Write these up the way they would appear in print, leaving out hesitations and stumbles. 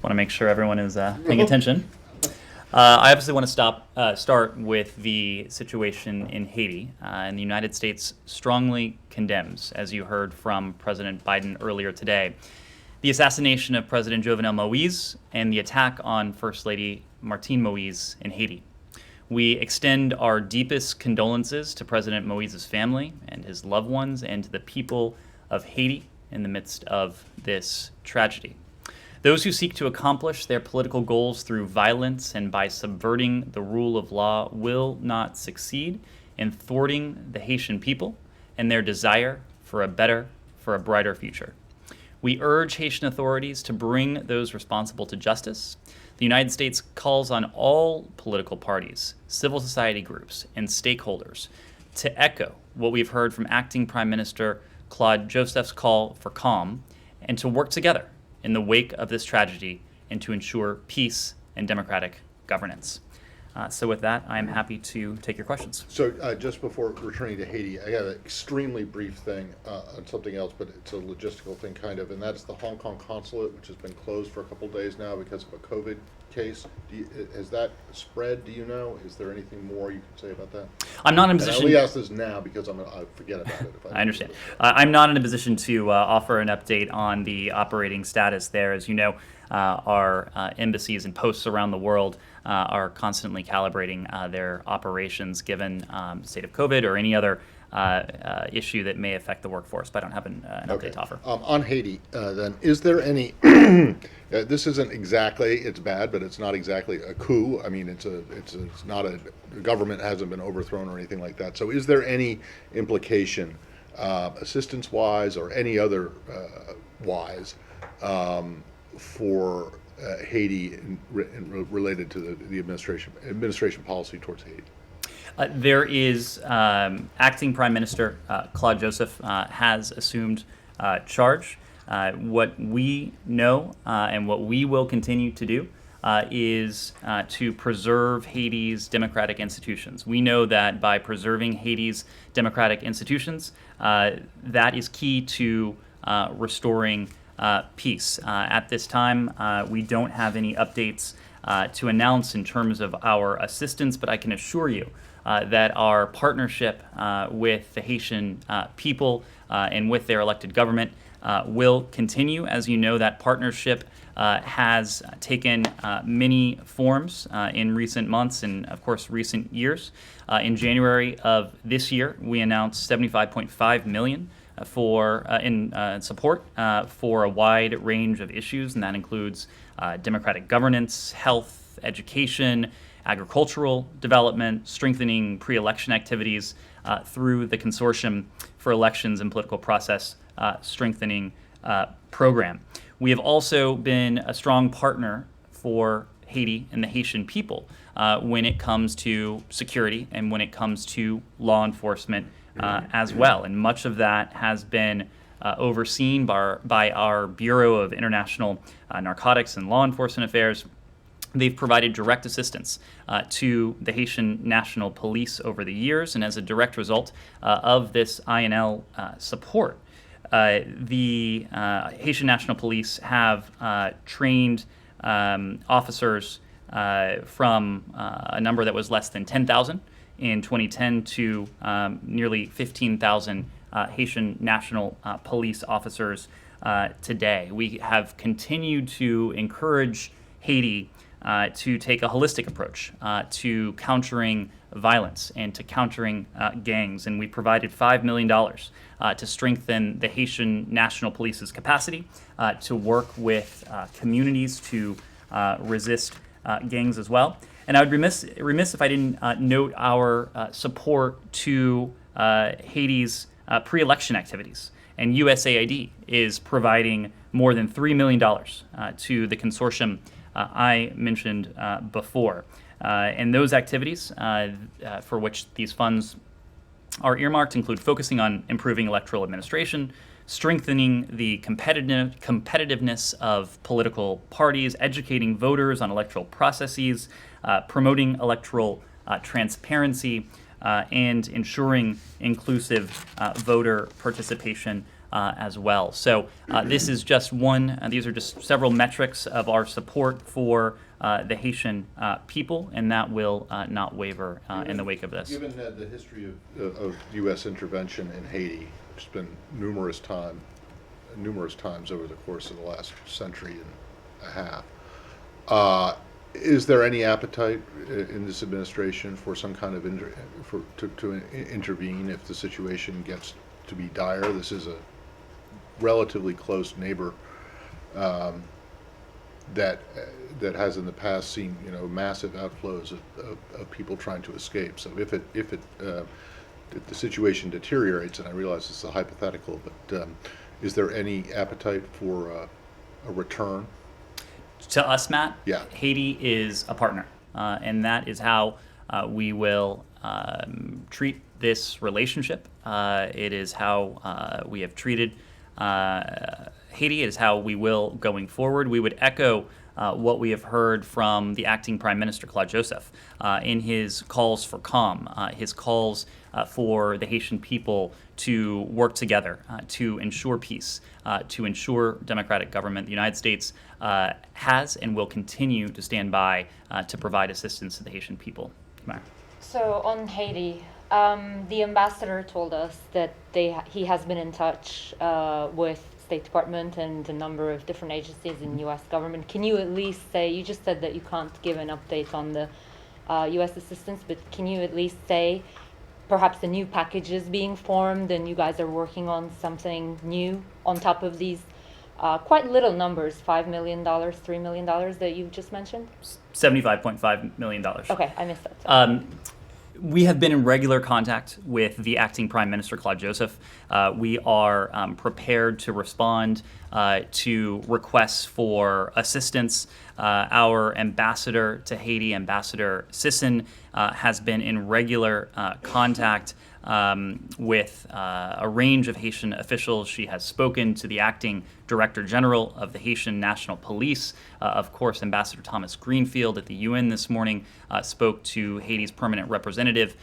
Want to make sure everyone is paying attention. I obviously want to start with the situation in Haiti. And the United States strongly condemns, as you heard from President Biden earlier today, the assassination of President Jovenel Moïse and the attack on First Lady Martine Moïse in Haiti. We extend our deepest condolences to President Moïse's family and his loved ones and to the people of Haiti in the midst of this tragedy. Those who seek to accomplish their political goals through violence and by subverting the rule of law will not succeed in thwarting the Haitian people and their desire for a brighter future. We urge Haitian authorities to bring those responsible to justice. The United States calls on all political parties, civil society groups, and stakeholders to echo what we've heard from Acting Prime Minister Claude Joseph's call for calm and to work together in the wake of this tragedy and to ensure peace and democratic governance. So with that, I am happy to take your questions. So just before returning to Haiti, I got an extremely brief thing on something else, but it's a logistical thing kind of, and that's the Hong Kong consulate, which has been closed for a couple of days now because of a COVID case. Has that spread, do you know? Is there anything more you can say about that? I'm not in a position. And I only ask this now because I forget about it. I understand. I'm not in a position to offer an update on the operating status there. As you know, our embassies and posts around the world are constantly calibrating their operations given the state of COVID or any other issue that may affect the workforce, but I don't have an update to offer. On Haiti, then, is there any, this isn't exactly, it's bad, but it's not exactly a coup. I mean, it's not the government hasn't been overthrown or anything like that. So is there any implication, assistance-wise or any other wise, for Haiti related to the administration policy towards Haiti? There is Acting Prime Minister Claude Joseph has assumed charge. What we know and what we will continue to do is to preserve Haiti's democratic institutions. We know that by preserving Haiti's democratic institutions, that is key to restoring peace. At this time, we don't have any updates to announce in terms of our assistance, but I can assure you that our partnership with the Haitian people and with their elected government will continue. As you know, that partnership has taken many forms in recent months and, of course, recent years. In January of this year, we announced $75.5 million in support for a wide range of issues, and that includes democratic governance, health, education, agricultural development, strengthening pre-election activities through the Consortium for Elections and Political Process Strengthening Program. We have also been a strong partner for Haiti and the Haitian people when it comes to security and when it comes to law enforcement as well. And much of that has been overseen by our Bureau of International Narcotics and Law Enforcement Affairs. They've provided direct assistance to the Haitian National Police over the years, and as a direct result of this INL support, the Haitian National Police have trained officers from a number that was less than 10,000 in 2010 to nearly 15,000 Haitian National Police officers today. We have continued to encourage Haiti to take a holistic approach to countering violence and to countering gangs. And we provided $5 million to strengthen the Haitian National Police's capacity to work with communities to resist gangs as well. And I would be remiss if I didn't note our support to Haiti's pre-election activities. And USAID is providing more than $3 million to the consortium I mentioned before. And those activities for which these funds are earmarked include focusing on improving electoral administration, strengthening the competitiveness of political parties, educating voters on electoral processes, promoting electoral transparency, and ensuring inclusive voter participation as well. So this is just one. These are just several metrics of our support for the Haitian people, and that will not waver in the wake of this. Given the history of U.S. intervention in Haiti, it's been numerous times over the course of the last century and a half. Is there any appetite in this administration for some kind of to intervene if the situation gets to be dire? This is a relatively close neighbor that has in the past seen massive outflows of people trying to escape. So if the situation deteriorates, and I realize this is a hypothetical, but is there any appetite for a return? To us, Matt, Yeah. Haiti is a partner, and that is how we will treat this relationship. It is how we have treated Haiti. It is how we will going forward. We would echo what we have heard from the acting Prime Minister, Claude Joseph, in his calls for calm, his calls for the Haitian people to work together to ensure peace, to ensure democratic government. The United States has and will continue to stand by to provide assistance to the Haitian people. Tamara. So on Haiti, the ambassador told us that he has been in touch with State Department and a number of different agencies in U.S. government. Can you at least say, you just said that you can't give an update on the U.S. assistance, but can you at least say perhaps the new package is being formed and you guys are working on something new on top of these quite little numbers, $5 million, $3 million that you just mentioned? $75.5 million. Okay, I missed that. We have been in regular contact with the acting Prime Minister, Claude Joseph. We are prepared to respond to requests for assistance. Our ambassador to Haiti, Ambassador Sisson, has been in regular contact with a range of Haitian officials. She has spoken to the acting Director General of the Haitian National Police. Of course, Ambassador Thomas Greenfield at the UN this morning spoke to Haiti's permanent representative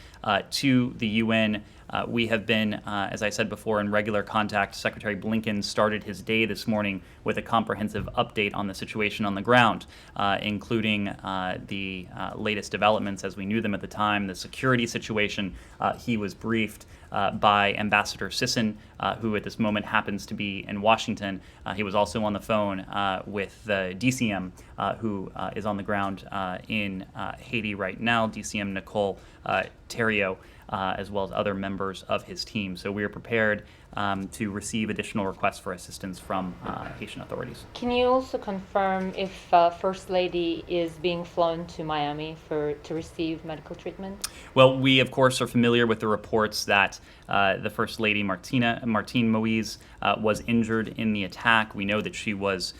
to the UN. We have been, as I said before, in regular contact. Secretary Blinken started his day this morning with a comprehensive update on the situation on the ground, including the latest developments as we knew them at the time, the security situation. He was briefed by Ambassador Sisson, who at this moment happens to be in Washington. He was also on the phone with the DCM, who is on the ground in Haiti right now, DCM Nicole Theriault, as well as other members of his team. So we are prepared to receive additional requests for assistance from Haitian authorities. Can you also confirm if First Lady is being flown to Miami to receive medical treatment? Well, we, of course, are familiar with the reports that the First Lady, Martine Moise, was injured in the attack. We know that she was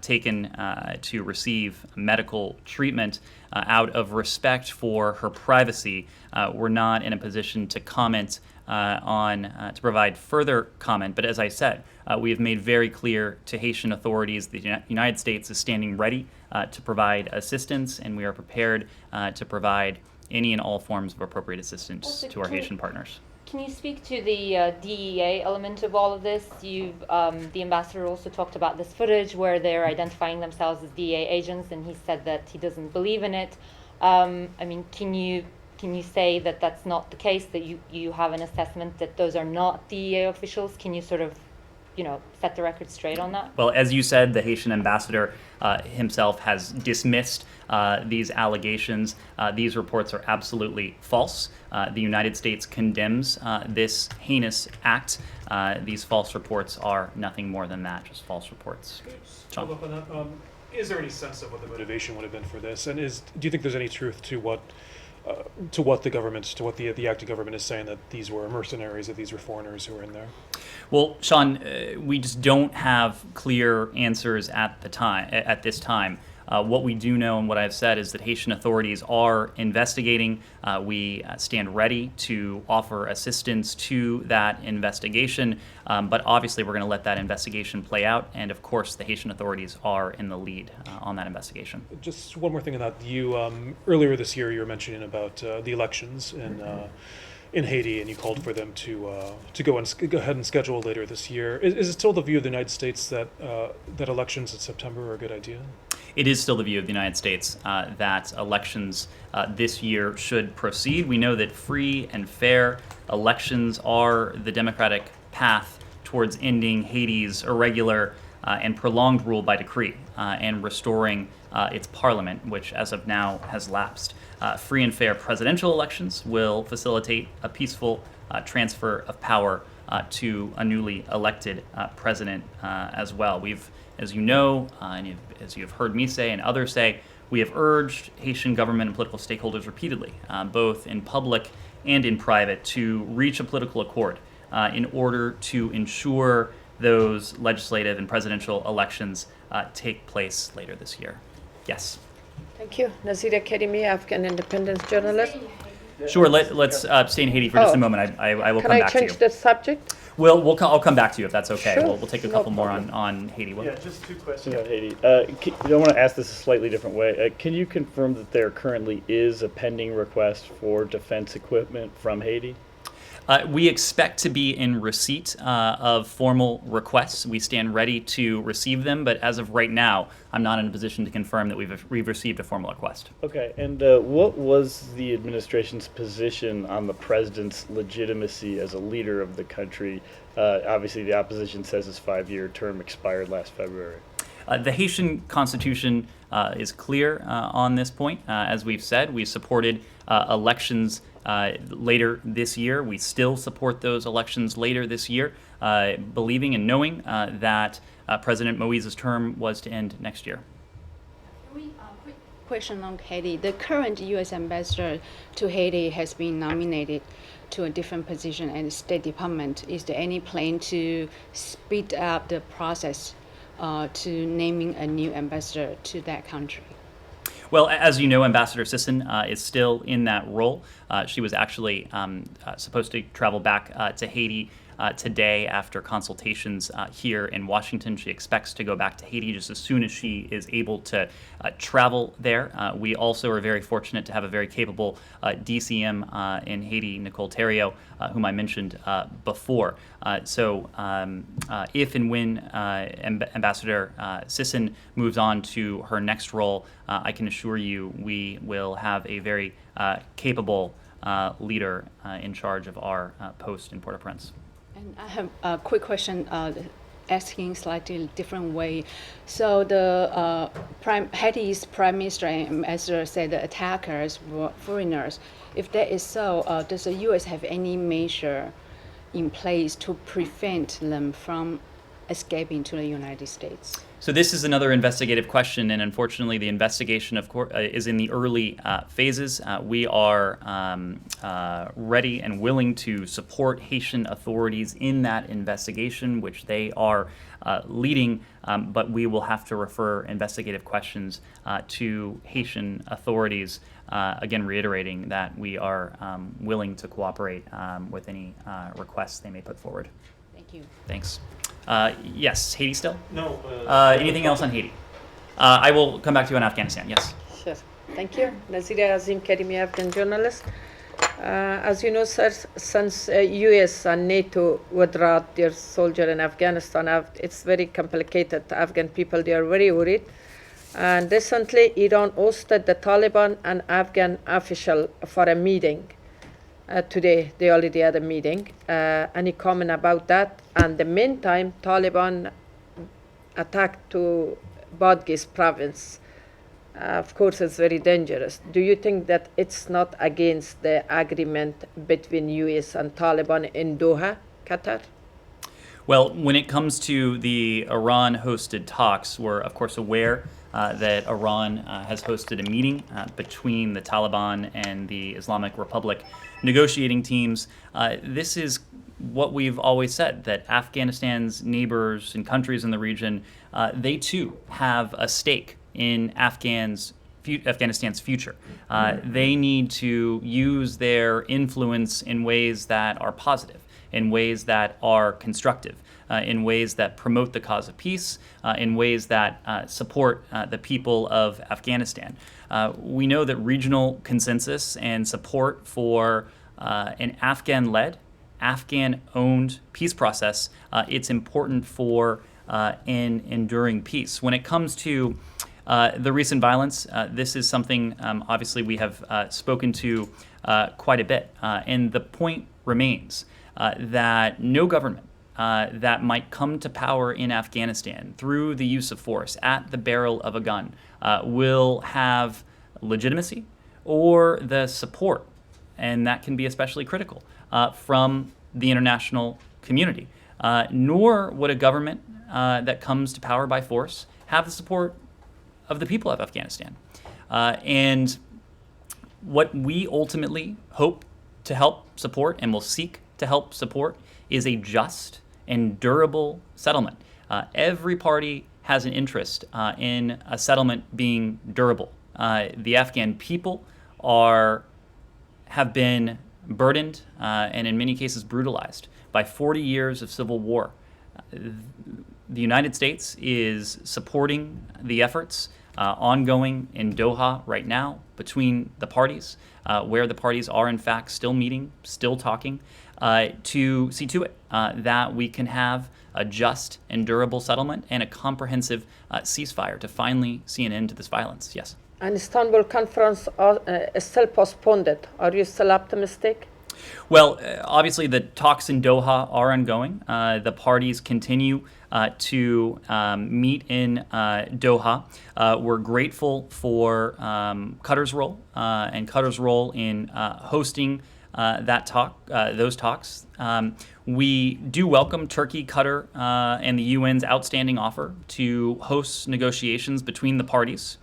taken to receive medical treatment. Out of respect for her privacy, we're not in a position to comment to provide further comment. But as I said, we have made very clear to Haitian authorities the United States is standing ready to provide assistance, and we are prepared to provide any and all forms of appropriate assistance Also, to our Haitian partners. Can you speak to the DEA element of all of this? The ambassador also talked about this footage where they're identifying themselves as DEA agents, and he said that he doesn't believe in it. I mean, can you say that that's not the case, that you have an assessment that those are not DEA officials? Can you sort of, set the record straight on that? Well, as you said, the Haitian ambassador himself has dismissed these allegations. These reports are absolutely false. The United States condemns this heinous act. These false reports are nothing more than that, just false reports. John? Follow up on that. Is there any sense of what the motivation would have been for this? And do you think there's any truth to what the acting government is saying, that these were mercenaries, that these were foreigners who were in there? Well, Sean, we just don't have clear answers at this time. What we do know and what I've said is that Haitian authorities are investigating. We stand ready to offer assistance to that investigation, but obviously we're going to let that investigation play out, and of course the Haitian authorities are in the lead on that investigation. Just one more thing on that. You earlier this year you were mentioning about the elections in Haiti, and you called for them to go ahead and schedule later this year. Is it still the view of the United States that that elections in September are a good idea? It is still the view of the United States that elections this year should proceed. We know that free and fair elections are the democratic path towards ending Haiti's irregular and prolonged rule by decree and restoring its parliament, which as of now has lapsed. Free and fair presidential elections will facilitate a peaceful transfer of power to a newly elected president as well. We've, as you know, and as you've heard me say and others say, we have urged Haitian government and political stakeholders repeatedly, both in public and in private, to reach a political accord in order to ensure those legislative and presidential elections take place later this year. Yes. Thank you. Nazira Karimi, Afghan independence journalist. Sure. Let's stay in Haiti for just a moment. I will Can come I back to you. change the subject? I'll come back to you if that's okay. Sure. We'll take a No couple more problem. on Haiti. Yeah, just two questions about Haiti. I want to ask this a slightly different way. Can you confirm that there currently is a pending request for defense equipment from Haiti? We expect to be in receipt of formal requests. We stand ready to receive them, but as of right now, I'm not in a position to confirm that we've received a formal request. Okay, and what was the administration's position on the president's legitimacy as a leader of the country? Obviously, the opposition says his 5-year term expired last February. The Haitian constitution is clear on this point. As we've said, we supported elections later this year. We still support those elections later this year, believing and knowing that President Moise's term was to end next year. Quick question on Haiti. The current U.S. ambassador to Haiti has been nominated to a different position at the State Department. Is there any plan to speed up the process to naming a new ambassador to that country? Well, as you know, Ambassador Sisson is still in that role. She was actually supposed to travel back to Haiti today after consultations here in Washington. She expects to go back to Haiti just as soon as she is able to travel there. We also are very fortunate to have a very capable DCM in Haiti, Nicole Theriault, whom I mentioned before. So if and when Ambassador Sisson moves on to her next role, I can assure you we will have a very capable leader in charge of our post in Port-au-Prince. And I have a quick question, asking slightly different way. So the Haiti's Prime Minister and Ambassador said the attackers were foreigners. If that is so, does the U.S. have any measure in place to prevent them from escaping to the United States? So this is another investigative question, and unfortunately, the investigation, of course, is in the early phases. We are ready and willing to support Haitian authorities in that investigation, which they are leading, but we will have to refer investigative questions to Haitian authorities, again reiterating that we are willing to cooperate with any requests they may put forward. Thank you. Thanks. Yes, Haiti still? No. Anything else on Haiti? I will come back to you on Afghanistan, yes. Sure. Thank you. Nazira Azim Karimi, Afghan journalist. As you know, sir, since US and NATO withdraw their soldier in Afghanistan, it's very complicated. The Afghan people, they are very worried. And recently, Iran hosted the Taliban and Afghan official for a meeting. Today, they already had a meeting. Any comment about that? And the meantime, Taliban attacked to Badghis province. Of course, it's very dangerous. Do you think that it's not against the agreement between US and Taliban in Doha, Qatar? Well, when it comes to the Iran-hosted talks, we're of course aware that Iran has hosted a meeting between the Taliban and the Islamic Republic negotiating teams. This is what we've always said, that Afghanistan's neighbors and countries in the region, they too have a stake in Afghanistan's future. They need to use their influence in ways that are positive, in ways that are constructive, in ways that promote the cause of peace, in ways that support the people of Afghanistan. We know that regional consensus and support for an Afghan-led, Afghan-owned peace process, it's important for an enduring peace. When it comes to the recent violence, this is something obviously we have spoken to quite a bit. And the point remains that no government that might come to power in Afghanistan through the use of force at the barrel of a gun will have legitimacy or the support, and that can be especially critical, from the international community. Nor would a government that comes to power by force have the support of the people of Afghanistan. And what we ultimately hope to help support and will seek to help support is a just and durable settlement. Every party has an interest in a settlement being durable. The Afghan people have been burdened and in many cases brutalized by 40 years of civil war. The United States is supporting the efforts ongoing in Doha right now between the parties, where the parties are in fact still meeting, still talking, to see to it that we can have a just and durable settlement and a comprehensive ceasefire to finally see an end to this violence. Yes. And Istanbul conference is still postponed. Are you still optimistic? Well, obviously the talks in Doha are ongoing. The parties continue to meet in Doha. We're grateful for Qatar's role and Qatar's role in hosting those talks. We do welcome Turkey, Qatar, and the UN's outstanding offer to host negotiations between the parties.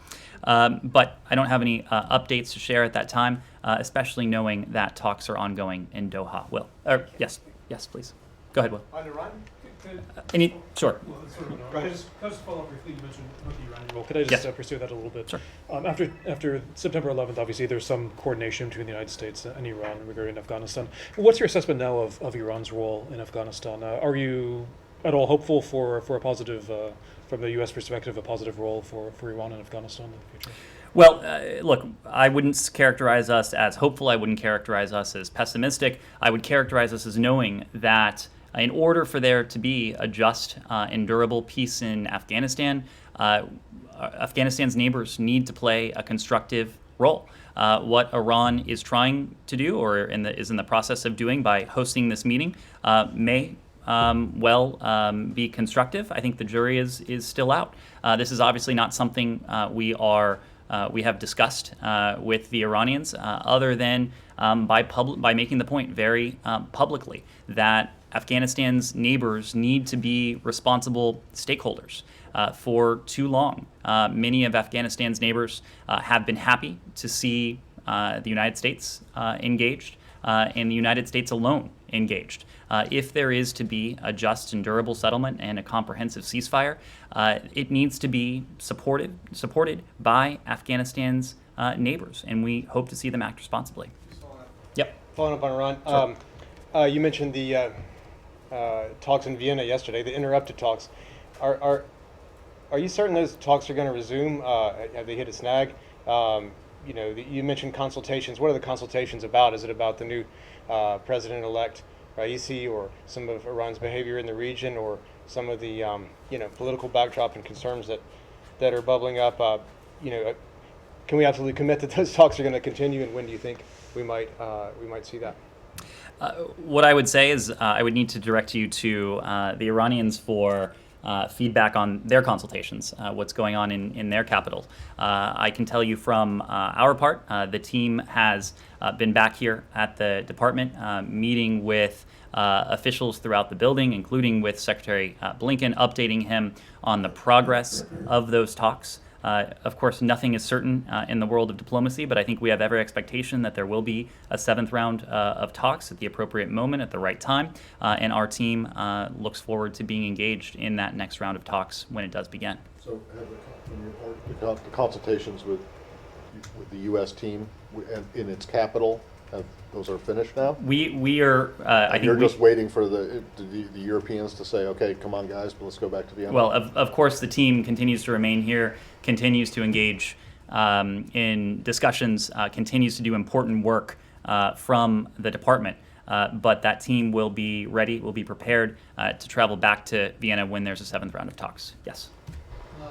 But I don't have any updates to share at that time, especially knowing that talks are ongoing in Doha. Will? Yes, please. Go ahead, Will. On Iran? Sure. Well, that's sort of can I just follow up briefly? You mentioned about the Iranian role. Could I just Yes. pursue that a little bit? Sure. After September 11th, obviously there's some coordination between the United States and Iran regarding Afghanistan. What's your assessment now of Iran's role in Afghanistan? Are you at all hopeful for a positive, from the U.S. perspective, a positive role for Iran in Afghanistan in the future? Well, look, I wouldn't characterize us as hopeful. I wouldn't characterize us as pessimistic. I would characterize us as knowing that in order for there to be a just and durable peace in Afghanistan, Afghanistan's neighbors need to play a constructive role. What Iran is trying to do, or is in the process of doing by hosting this meeting, may be constructive. I think the jury is still out. This is obviously not something we have discussed with the Iranians, other than by making the point very publicly that Afghanistan's neighbors need to be responsible stakeholders. For too long, many of Afghanistan's neighbors have been happy to see the United States engaged, and the United States alone engaged. If there is to be a just and durable settlement and a comprehensive ceasefire, it needs to be supported by Afghanistan's neighbors, and we hope to see them act responsibly. Yep. Following up on Iran, Sure. You mentioned the talks in Vienna yesterday, the interrupted talks. Are you certain those talks are going to resume? Have they hit a snag? You mentioned consultations. What are the consultations about? Is it about the new president-elect Raisi, or some of Iran's behavior in the region, or some of the political backdrop and concerns that are bubbling up? Can we absolutely commit that those talks are going to continue, and when do you think we might see that? What I would say is I would need to direct you to the Iranians for feedback on their consultations, what's going on in their capital. I can tell you from our part, the team has been back here at the department, meeting with officials throughout the building, including with Secretary Blinken, updating him on the progress of those talks. Of course, nothing is certain in the world of diplomacy, but I think we have every expectation that there will be a seventh round of talks at the appropriate moment, at the right time, and our team looks forward to being engaged in that next round of talks when it does begin. So have the consultations with the U.S. team in its capital, those are finished now? We are. I think you're just waiting for the Europeans to say, okay, come on, guys, but let's go back to Vienna. Well, of course, the team continues to remain here, continues to engage in discussions, continues to do important work from the department. But that team will be ready, will be prepared to travel back to Vienna when there's a 7th round of talks. Yes.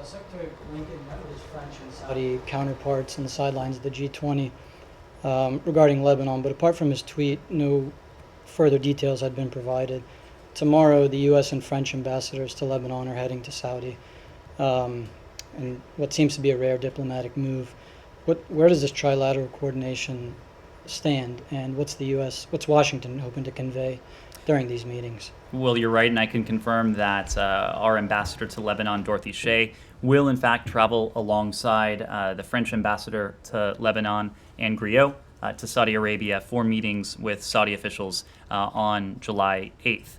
Secretary Blinken met with his French and Saudi counterparts on the sidelines of the G20 regarding Lebanon, but apart from his tweet, no further details had been provided. Tomorrow, the U.S. and French ambassadors to Lebanon are heading to Saudi, and what seems to be a rare diplomatic move. Where does this trilateral coordination stand, and what's Washington hoping to convey during these meetings? Well, you're right, and I can confirm that our ambassador to Lebanon, Dorothy Shea, will in fact travel alongside the French ambassador to Lebanon, Anne Griot, to Saudi Arabia for meetings with Saudi officials on July 8th.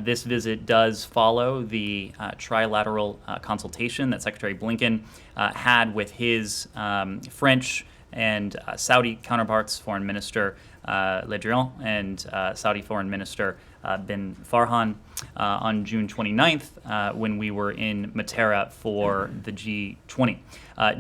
This visit does follow the trilateral consultation that Secretary Blinken had with his French and Saudi counterparts, Foreign Minister Le Drian and Saudi Foreign Minister bin Farhan on June 29th when we were in Matera for the G20.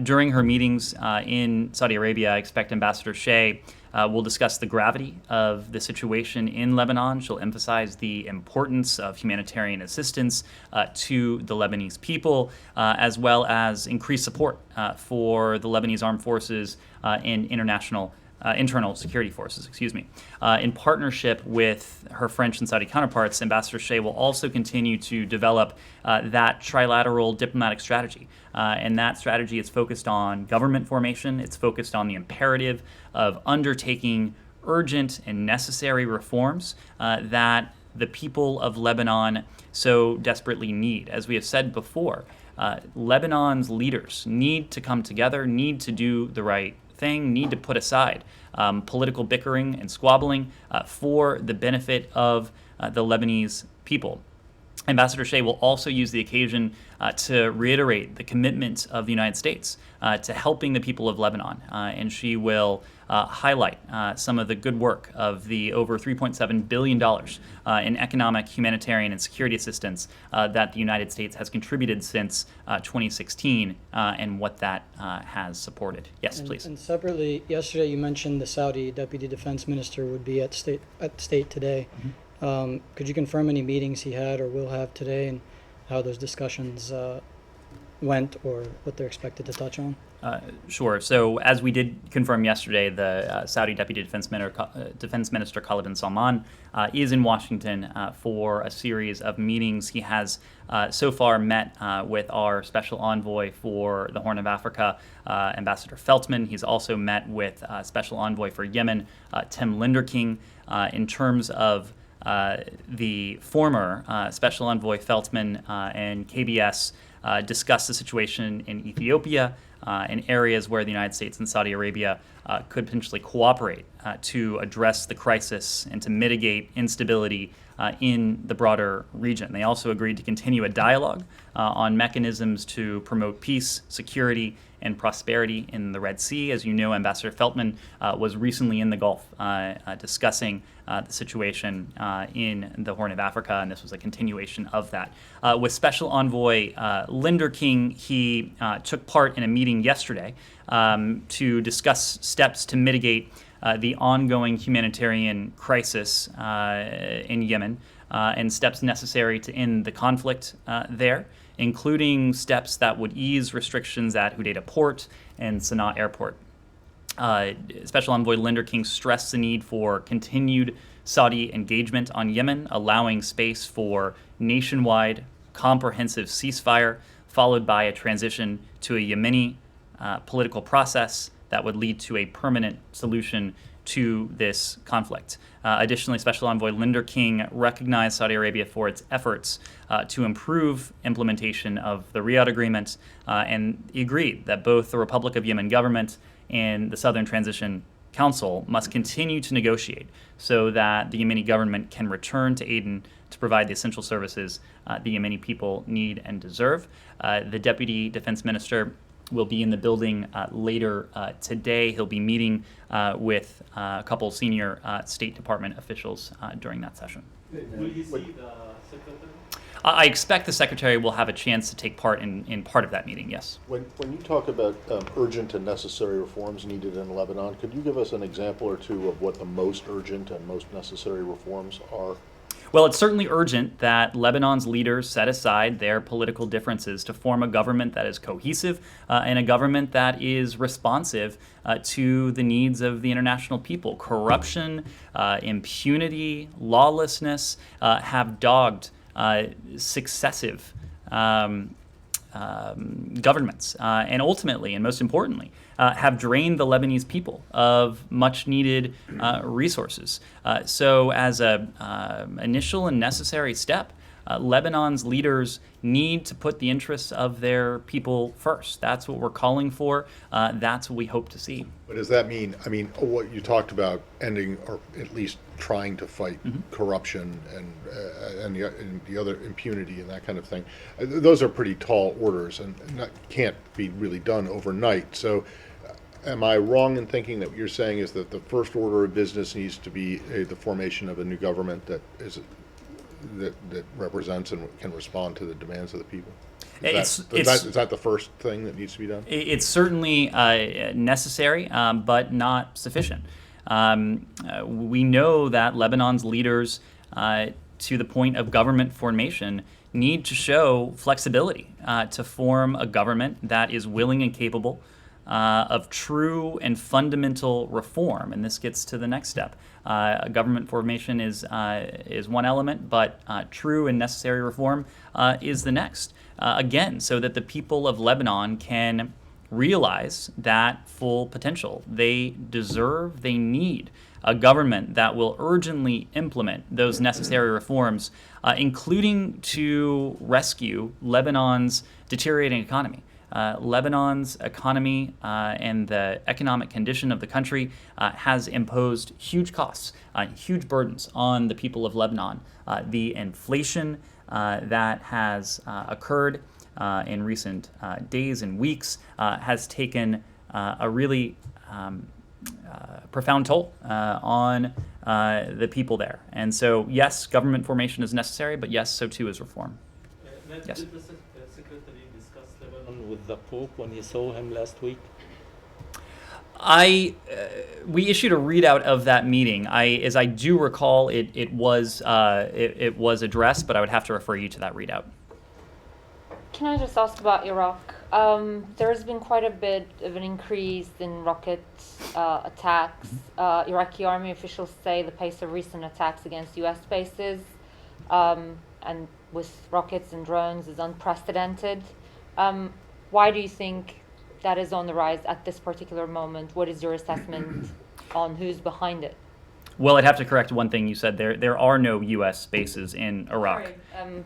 During her meetings in Saudi Arabia, I expect Ambassador Shea will discuss the gravity of the situation in Lebanon. She'll emphasize the importance of humanitarian assistance to the Lebanese people, as well as increased support for the Lebanese armed forces and internal security forces, in partnership with her French and Saudi counterparts. Ambassador Shea will also continue to develop that trilateral diplomatic strategy. And that strategy is focused on government formation. It's focused on the imperative of undertaking urgent and necessary reforms that the people of Lebanon so desperately need. As we have said before, Lebanon's leaders need to come together, need to do the right thing, need to put aside political bickering and squabbling for the benefit of the Lebanese people. Ambassador Shea will also use the occasion to reiterate the commitment of the United States to helping the people of Lebanon, and she will highlight some of the good work of the over $3.7 billion in economic, humanitarian, and security assistance that the United States has contributed since 2016 and what that has supported. Yes, please. And separately, yesterday you mentioned the Saudi Deputy Defense Minister would be at state today. Could you confirm any meetings he had or will have today and how those discussions went or what they're expected to touch on? Sure. So as we did confirm yesterday, the Saudi Deputy Defense Minister Khalid bin Salman is in Washington for a series of meetings. He has so far met with our Special Envoy for the Horn of Africa, Ambassador Feltman. He's also met with Special Envoy for Yemen, Tim Linderking. In terms of the former Special Envoy Feltman and KBS discussed the situation in Ethiopia and areas where the United States and Saudi Arabia could potentially cooperate to address the crisis and to mitigate instability in the broader region. They also agreed to continue a dialogue on mechanisms to promote peace, security, and prosperity in the Red Sea. As you know, Ambassador Feltman was recently in the Gulf discussing the situation in the Horn of Africa, and this was a continuation of that. With Special Envoy Linderking, he took part in a meeting yesterday to discuss steps to mitigate the ongoing humanitarian crisis in Yemen and steps necessary to end the conflict there, including steps that would ease restrictions at Hodeidah Port and Sana'a Airport. Special Envoy Linderking stressed the need for continued Saudi engagement on Yemen, allowing space for nationwide comprehensive ceasefire, followed by a transition to a Yemeni political process that would lead to a permanent solution to this conflict. Additionally, Special Envoy Linderking recognized Saudi Arabia for its efforts to improve implementation of the Riyadh Agreement, and he agreed that both the Republic of Yemen government and the Southern Transition Council must continue to negotiate so that the Yemeni government can return to Aden to provide the essential services the Yemeni people need and deserve. The Deputy Defense Minister will be in the building later today. He'll be meeting with a couple senior State Department officials during that session. Will he see the secretary? I expect the Secretary will have a chance to take part in part of that meeting, yes. When you talk about urgent and necessary reforms needed in Lebanon, could you give us an example or two of what the most urgent and most necessary reforms are? Well, it's certainly urgent that Lebanon's leaders set aside their political differences to form a government that is cohesive and a government that is responsive to the needs of the international people. Corruption, impunity, lawlessness have dogged successive governments, and ultimately, and most importantly, have drained the Lebanese people of much needed resources. So as a initial and necessary step, Lebanon's leaders need to put the interests of their people first. That's what we're calling for. That's what we hope to see. But does that mean, what you talked about ending or at least trying to fight corruption and the other impunity and that kind of thing, those are pretty tall orders and that can't be really done overnight. So am I wrong in thinking that what you're saying is that the first order of business needs to be the formation of a new government that represents and can respond to the demands of the people? Is that the first thing that needs to be done? It's certainly necessary, but not sufficient. We know that Lebanon's leaders, to the point of government formation, need to show flexibility to form a government that is willing and capable of true and fundamental reform. And this gets to the next step. Government formation is one element, but true and necessary reform is the next. Again, so that the people of Lebanon can realize that full potential. They deserve, they need a government that will urgently implement those necessary reforms, including to rescue Lebanon's deteriorating economy. Lebanon's economy and the economic condition of the country has imposed huge costs, huge burdens on the people of Lebanon. The inflation that has occurred in recent days and weeks has taken a really profound toll on the people there. And so, yes, government formation is necessary, but yes, so too is reform. Yes. Did the Secretary discuss Lebanon with the Pope when he saw him last week? We issued a readout of that meeting. As I do recall, it was addressed, but I would have to refer you to that readout. Can I just ask about Iraq? There has been quite a bit of an increase in rocket attacks. Iraqi army officials say the pace of recent attacks against U.S. bases and with rockets and drones is unprecedented. Why do you think that is on the rise at this particular moment? What is your assessment on who's behind it? Well, I'd have to correct one thing you said. There are no U.S. bases in Iraq. Sorry,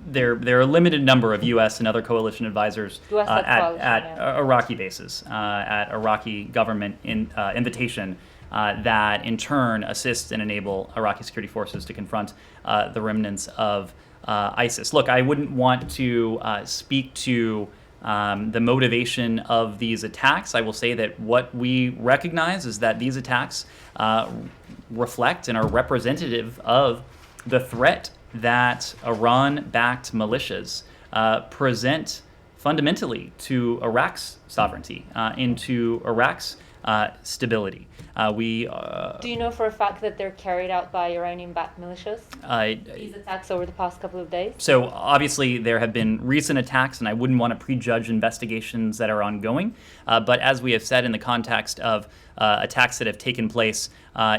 There are a limited number of U.S. and other coalition advisors at Iraqi bases, at Iraqi government invitation, that in turn assist and enable Iraqi security forces to confront the remnants of ISIS. Look, I wouldn't want to speak to the motivation of these attacks. I will say that what we recognize is that these attacks reflect and are representative of the threat that Iran-backed militias present fundamentally to Iraq's sovereignty, into Iraq's stability. Do you know for a fact that they're carried out by Iranian-backed militias? These attacks over the past couple of days? So obviously there have been recent attacks, and I wouldn't want to prejudge investigations that are ongoing. But as we have said in the context of attacks that have taken place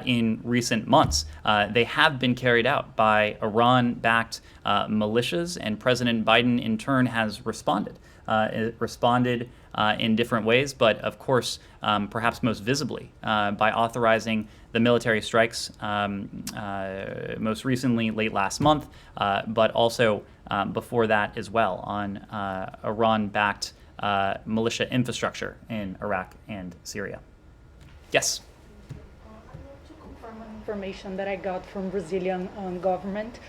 in recent months, they have been carried out by Iran-backed militias, and President Biden in turn has responded. In different ways, but of course, perhaps most visibly by authorizing the military strikes most recently, late last month, but also before that as well on Iran-backed militia infrastructure in Iraq and Syria. Yes? I want to confirm an information that I got from Brazilian government.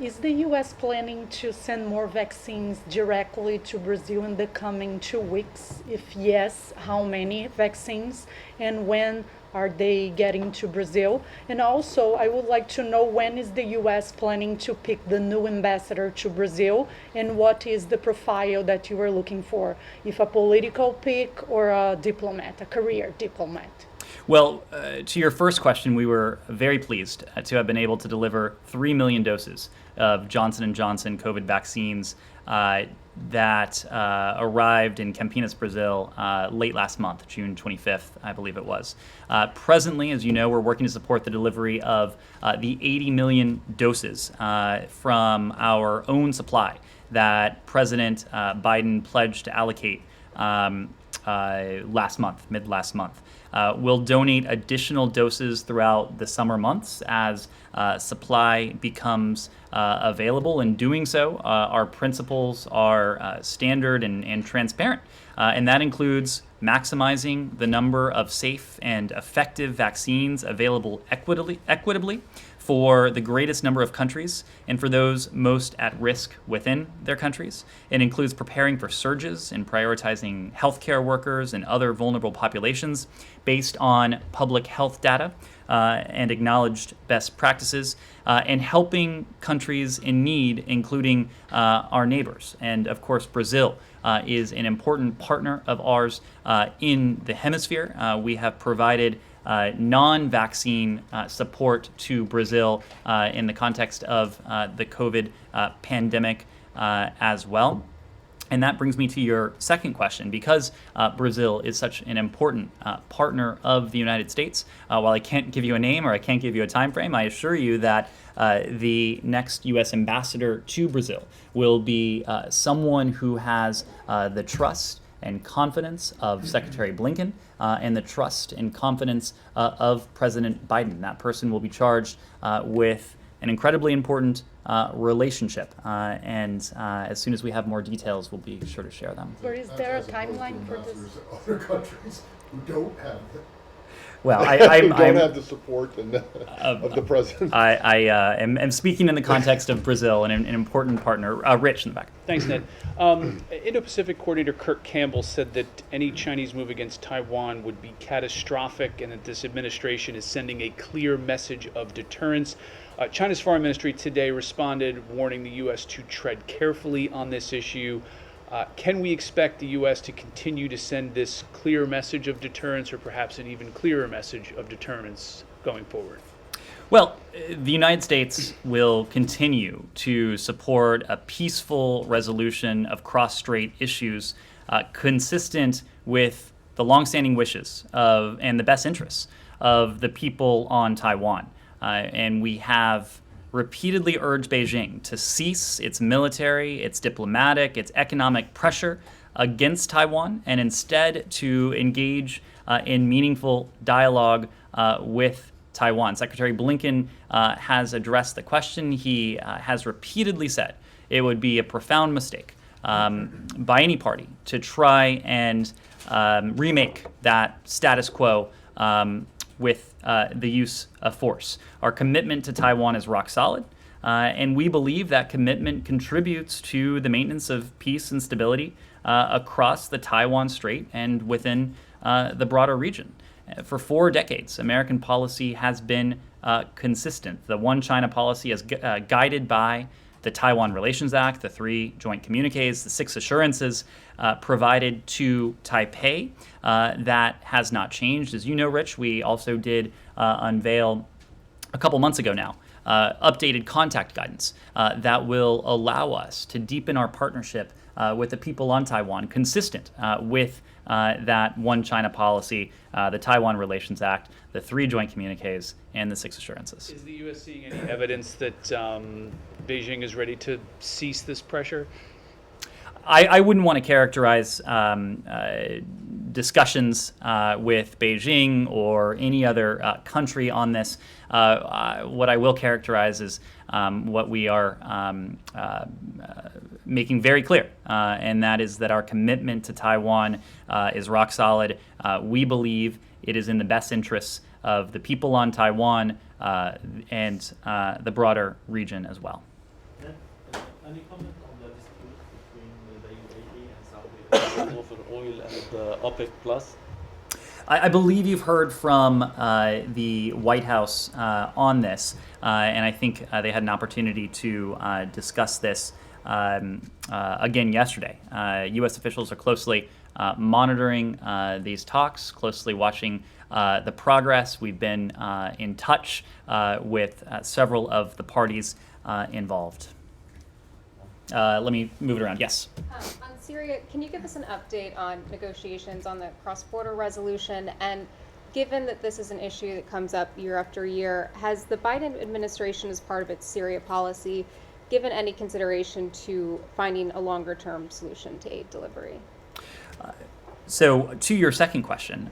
Is the U.S. planning to send more vaccines directly to Brazil in the coming 2 weeks? If yes, how many vaccines? And when are they getting to Brazil? And also, I would like to know when is the U.S. planning to pick the new ambassador to Brazil, and what is the profile that you are looking for, if a political pick or a diplomat, a career diplomat? Well, to your first question, we were very pleased to have been able to deliver 3 million doses of Johnson & Johnson COVID vaccines that arrived in Campinas, Brazil, late last month, June 25th, I believe it was. Presently, as you know, we're working to support the delivery of the 80 million doses from our own supply that President Biden pledged to allocate mid last month. We'll donate additional doses throughout the summer months as supply becomes available. In doing so, our principles are standard and transparent, and that includes maximizing the number of safe and effective vaccines available equitably for the greatest number of countries and for those most at risk within their countries. It includes preparing for surges and prioritizing healthcare workers and other vulnerable populations based on public health data and acknowledged best practices, and helping countries in need, including our neighbors. And of course, Brazil is an important partner of ours in the hemisphere. We have provided non-vaccine support to Brazil in the context of the COVID pandemic as well. And that brings me to your second question. Because Brazil is such an important partner of the United States, while I can't give you a name or I can't give you a time frame, I assure you that the next U.S. ambassador to Brazil will be someone who has the trust and confidence of Secretary Blinken and the trust and confidence of President Biden. That person will be charged with an incredibly important relationship, and as soon as we have more details, we'll be sure to share them. Or is there a timeline for this? Other countries who don't have Well, who don't have the support of the president. I am speaking in the context of Brazil and an important partner. Rich in the back. Thanks, Ned. Indo-Pacific Coordinator Kirk Campbell said that any Chinese move against Taiwan would be catastrophic and that this administration is sending a clear message of deterrence. China's foreign ministry today responded, warning the U.S. to tread carefully on this issue. Can we expect the U.S. to continue to send this clear message of deterrence, or perhaps an even clearer message of deterrence going forward? Well, the United States will continue to support a peaceful resolution of cross-strait issues consistent with the longstanding wishes of and the best interests of the people on Taiwan. And we have repeatedly urged Beijing to cease its military, its diplomatic, its economic pressure against Taiwan, and instead to engage in meaningful dialogue with Taiwan. Secretary Blinken has addressed the question. He has repeatedly said it would be a profound mistake by any party to try and remake that status quo with the use of force. Our commitment to Taiwan is rock solid, and we believe that commitment contributes to the maintenance of peace and stability across the Taiwan Strait and within the broader region. For 4 decades, American policy has been consistent. The One China policy is guided by the Taiwan Relations Act, the 3 joint communiques, the 6 assurances provided to Taipei. That has not changed. As you know, Rich, we also did unveil a couple months ago now updated contact guidance that will allow us to deepen our partnership with the people on Taiwan, consistent with that One China policy, the Taiwan Relations Act, the 3 joint communiques, and the 6 assurances. Is the U.S. seeing any evidence that Beijing is ready to cease this pressure? I wouldn't want to characterize discussions with Beijing or any other country on this. What I will characterize is what we are making very clear, and that is that our commitment to Taiwan is rock solid. We believe it is in the best interests of the people on Taiwan and the broader region as well. Any comment on the dispute between the UAE and Saudi Arabia over oil and OPEC Plus? I believe you've heard from the White House on this, and I think they had an opportunity to discuss this again yesterday. U.S. officials are closely monitoring these talks, closely watching the progress. We've been in touch with several of the parties involved. Let me move it around. Yes. On Syria, can you give us an update on negotiations on the cross-border resolution? And given that this is an issue that comes up year after year, has the Biden administration, as part of its Syria policy, given any consideration to finding a longer-term solution to aid delivery? So to your second question,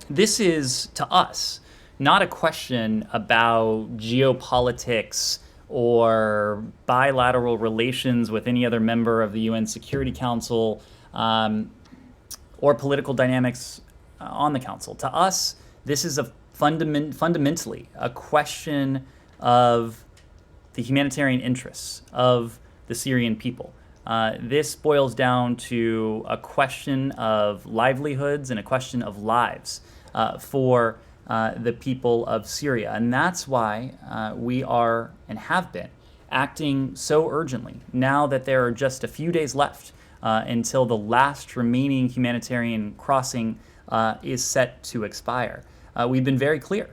this is, to us, not a question about geopolitics or bilateral relations with any other member of the UN Security Council, or political dynamics on the Council. To us, this is fundamentally a question of the humanitarian interests of the Syrian people. This boils down to a question of livelihoods and a question of lives for the people of Syria. And that's why we are and have been acting so urgently now that there are just a few days left until the last remaining humanitarian crossing is set to expire. We've been very clear,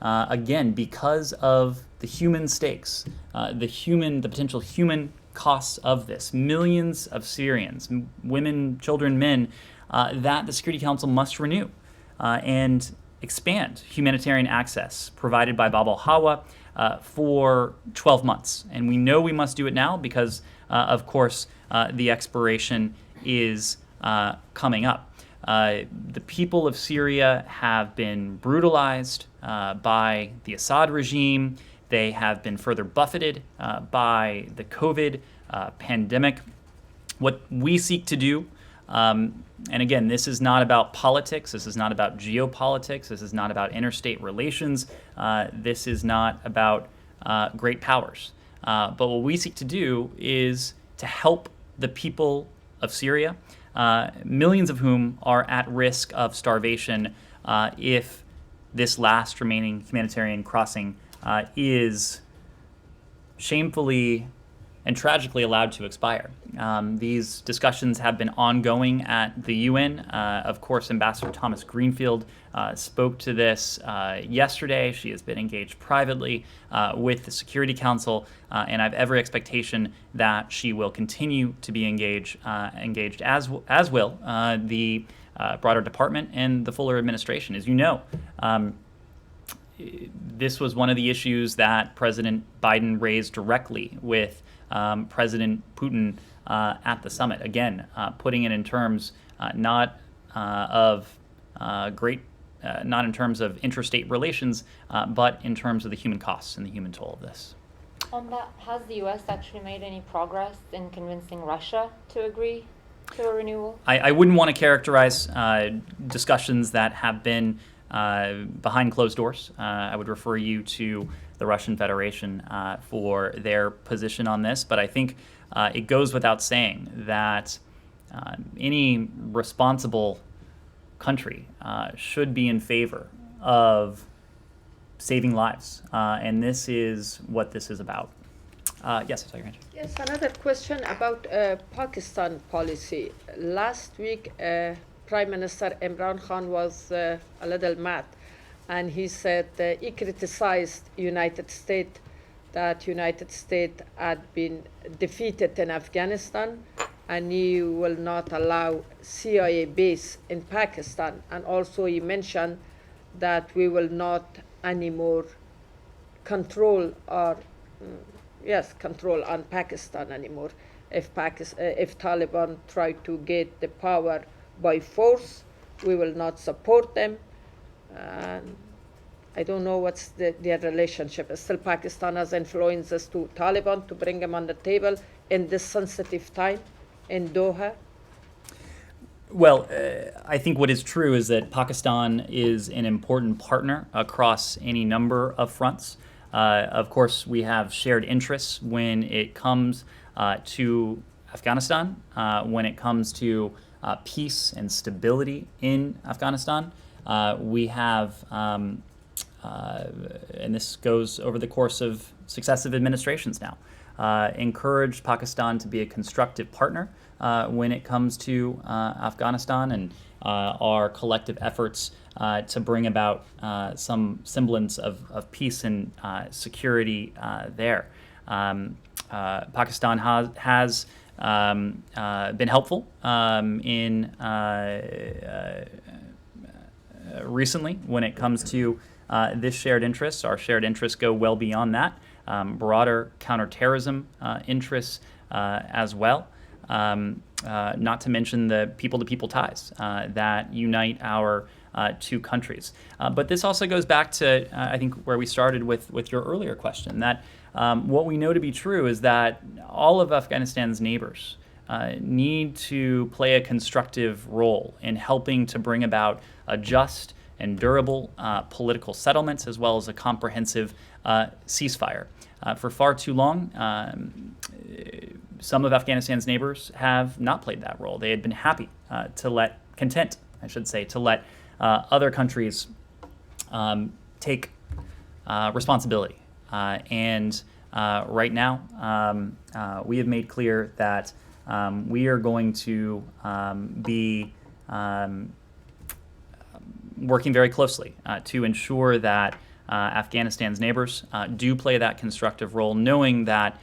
again, because of the human stakes, the potential human costs of this, millions of Syrians, women, children, men, that the Security Council must renew and expand humanitarian access provided by Bab al-Hawa for 12 months. And we know we must do it now because, of course, the expiration is coming up. The people of Syria have been brutalized by the Assad regime. They have been further buffeted by the COVID pandemic. What we seek to do, and again, this is not about politics, this is not about geopolitics, this is not about interstate relations, this is not about great powers. But what we seek to do is to help the people of Syria, millions of whom are at risk of starvation if this last remaining humanitarian crossing is shamefully and tragically allowed to expire. These discussions have been ongoing at the UN. Of course, Ambassador Thomas Greenfield spoke to this yesterday. She has been engaged privately with the Security Council, and I have every expectation that she will continue to be engaged as will the broader department and the fuller administration. As you know, this was one of the issues that President Biden raised directly with President Putin at the summit. Again, putting it in terms not in terms of interstate relations, but in terms of the human costs and the human toll of this. On that, has the U.S. actually made any progress in convincing Russia to agree to a renewal? I wouldn't want to characterize discussions that have been behind closed doors. I would refer you to the Russian Federation for their position on this, but I think it goes without saying that any responsible country should be in favor of saving lives, and this is what this is about. Yes, I your Yes, another question about Pakistan policy. Last week, Prime Minister Imran Khan was a little mad, and he said he criticized United States that United States had been defeated in Afghanistan, and he will not allow CIA base in Pakistan. And also he mentioned that we will not anymore control on Pakistan anymore. If Taliban try to get the power by force, we will not support them. And I don't know what's their relationship. Still, Pakistan has influences to Taliban to bring them on the table in this sensitive time in Doha. Well, I think what is true is that Pakistan is an important partner across any number of fronts. Of course, we have shared interests when it comes to Afghanistan, when it comes to peace and stability in Afghanistan. we have, and this goes over the course of successive administrations now, encouraged Pakistan to be a constructive partner when it comes to Afghanistan and our collective efforts to bring about some semblance of peace and security there. Pakistan has been helpful in recently when it comes to this shared interest. Our shared interests go well beyond that. Broader counterterrorism interests as well. Not to mention the people-to-people ties that unite our two countries. But this also goes back to, I think, where we started with your earlier question, that what we know to be true is that all of Afghanistan's neighbors need to play a constructive role in helping to bring about a just and durable political settlements, as well as a comprehensive ceasefire. For far too long, some of Afghanistan's neighbors have not played that role. They had been happy to let other countries take responsibility. And right now, we have made clear that we are going to be working very closely to ensure that Afghanistan's neighbors do play that constructive role, knowing that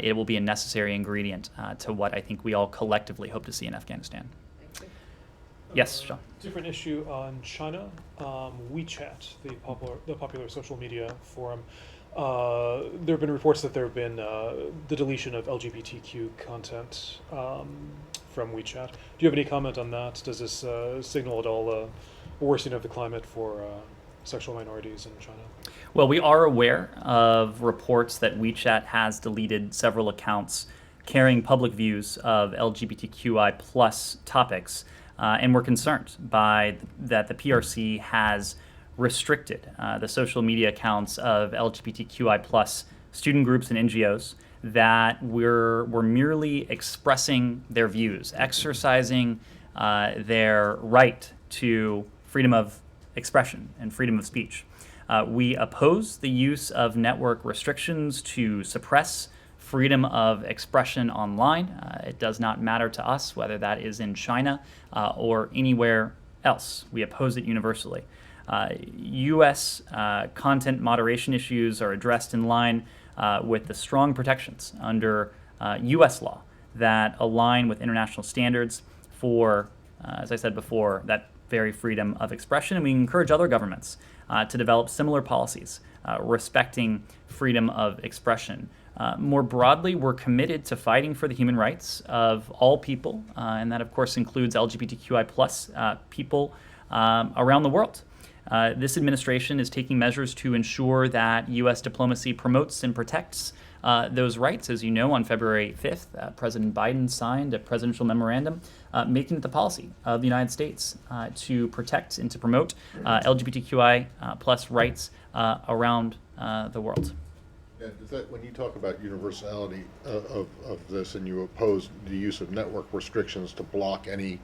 it will be a necessary ingredient to what I think we all collectively hope to see in Afghanistan. Yes, Sean. Different issue on China. WeChat, the popular social media forum. There have been reports that there have been the deletion of LGBTQ content from WeChat. Do you have any comment on that? Does this signal at all a worsening of the climate for sexual minorities in China? Well, we are aware of reports that WeChat has deleted several accounts carrying public views of LGBTQI plus topics, and we're concerned by that the PRC has restricted the social media accounts of LGBTQI plus student groups and NGOs that were merely expressing their views, exercising their right to freedom of expression and freedom of speech. We oppose the use of network restrictions to suppress freedom of expression online. It does not matter to us whether that is in China or anywhere else. We oppose it universally. U.S. Content moderation issues are addressed in line with the strong protections under U.S. law that align with international standards for, as I said before, that very freedom of expression. And we encourage other governments to develop similar policies respecting freedom of expression. More broadly, we're committed to fighting for the human rights of all people, and that, of course, includes LGBTQI plus people around the world. This administration is taking measures to ensure that U.S. diplomacy promotes and protects those rights. As you know, on February 5th, President Biden signed a presidential memorandum making it the policy of the United States to protect and to promote LGBTQI plus rights around the world. Yeah, does that, when you talk about universality of this and you oppose the use of network restrictions to block any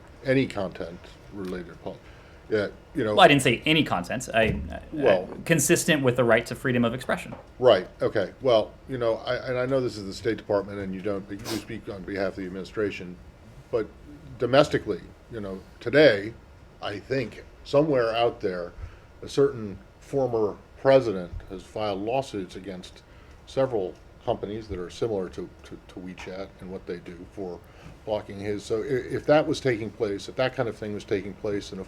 content related to politics, yeah, you know. Well, I didn't say any content. Consistent with the right to freedom of expression. Right. Okay. Well, you know, I know this is the State Department, and you speak on behalf of the administration, but domestically, you know, today, I think somewhere out there, a certain former president has filed lawsuits against several companies that are similar to WeChat and what they do for blocking his. So if that was taking place, if that kind of thing was taking place in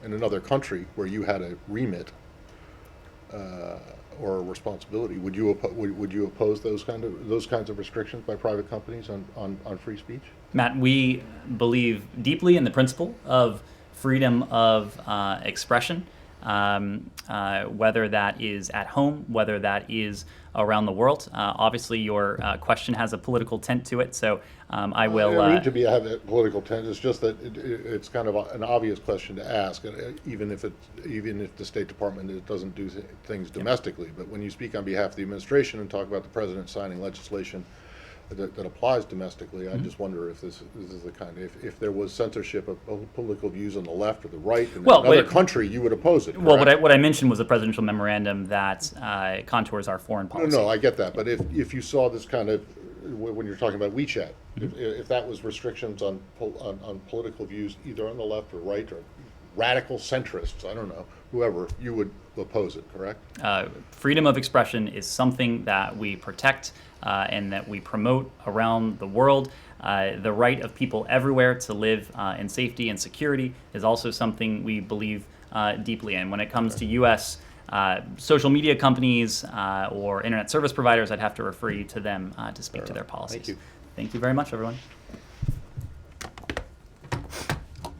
another country where you had a remit or a responsibility, would you oppose those kinds of restrictions by private companies on free speech? Matt, we believe deeply in the principle of freedom of expression, whether that is at home, whether that is around the world. Obviously, your question has a political tint to it, so I will. I don't need to have a political tint. It's just that it's kind of an obvious question to ask, even if the State Department doesn't do things domestically. But when you speak on behalf of the administration and talk about the president signing legislation that applies domestically. I just wonder if this is the kind, if there was censorship of political views on the left or the right in Well, another wait. country, you would oppose it. Well, correct? what I mentioned was a presidential memorandum that contours our foreign policy. No, I get that, but if you saw this kind of, when you're talking about WeChat, if that was restrictions on political views either on the left or right or radical centrists, I don't know, whoever, you would oppose it, correct? Freedom of expression is something that we protect and that we promote around the world. The right of people everywhere to live in safety and security is also something we believe deeply in. When it comes to U.S. Social media companies or internet service providers, I'd have to refer you to them to speak to their policies. Thank you. Thank you very much, everyone.